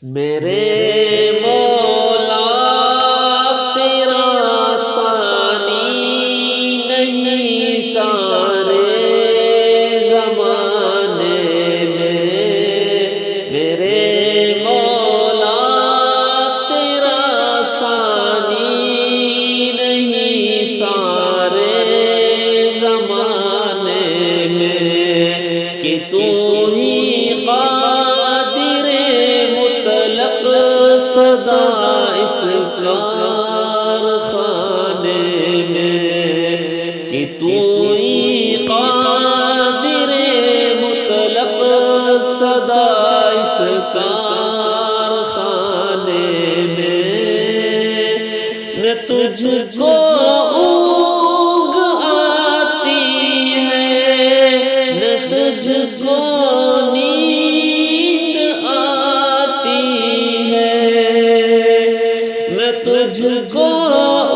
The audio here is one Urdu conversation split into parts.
میرے مولا تیرا ثانی نہیں سارے زمانے میں، میرے مولا تیرا ثانی نہیں سارے زمانے میں، کہ تو ہی سزا اس کارخانے میں، کہ تو ہی قادر مطلق سزا اس کارخانے میں تجھ کو اونگ آتی ہے نہ تجھ کو تجھ کو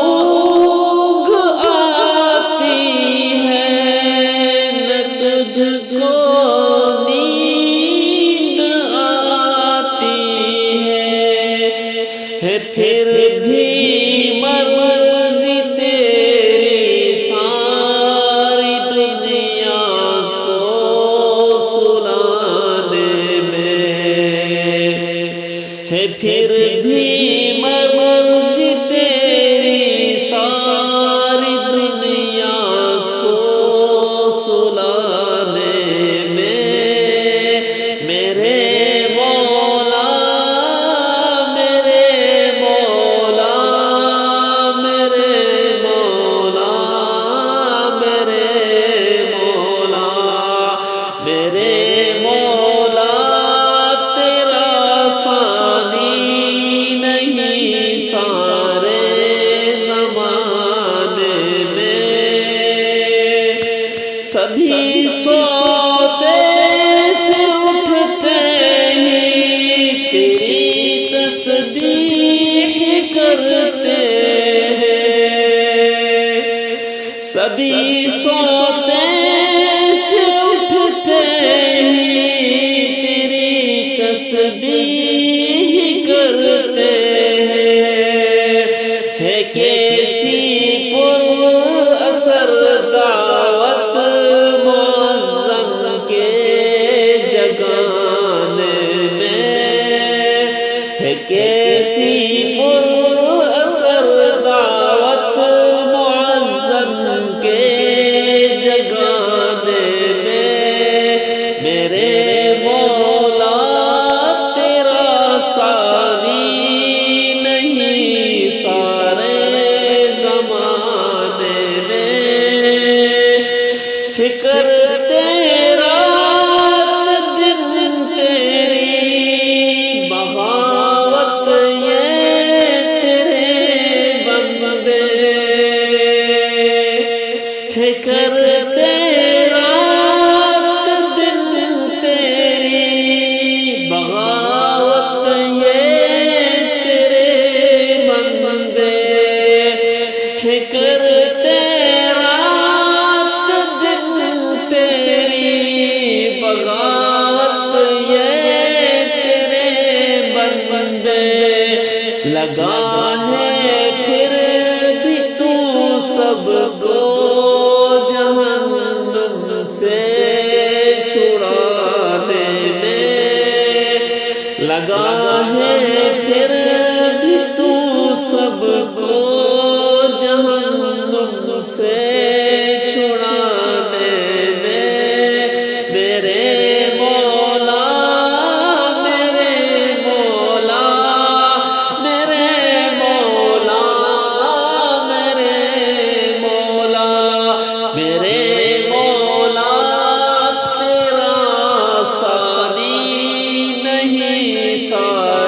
اونگ آتی ہے نہ تجھ کو نیند آتی ہے پھر بھی مرضی تیری ساری دنیا کو سلانے میں ہے، پھر بھی مرضی تیری ساری دنیا کو سلانے میں، میرے مولا میرے مولا میرے مولا میرے مولا میرے مولا تیرا ثانی نہیں سارے زمانے میں، سبھی سوتے سے اٹھتے ہی تیری تسبیح کرتے ہیں، سبھی سوتے سے اٹھتے ہی تیری تسبیح کرتے ہیں، کیسی پر اثر دعوت مؤذن کے جگانے میں ہے، کیسی پر اثر دعوت مؤذن کے جگانے میں، میرے مولا تیرا ثانی نہیں سارے زمانے میں، فکر تیرا دن تیری بغاوت یہ تیرے بندے، فکر تیرا دن تیری بغاوت یہ تیرے بندے، فکر تیرا دن تیری بغاوت یہ تیرے بندے، لگا ہے پھر بھی تو سب کو جہنم سے چھڑانے میں، لگا ہے پھر بھی تو سب کو جہنم سے چھڑانے میں، میرے مولا میرے مولا میرے مولا میرے مولا میرے مولا تیرا ثانی نہیں سارے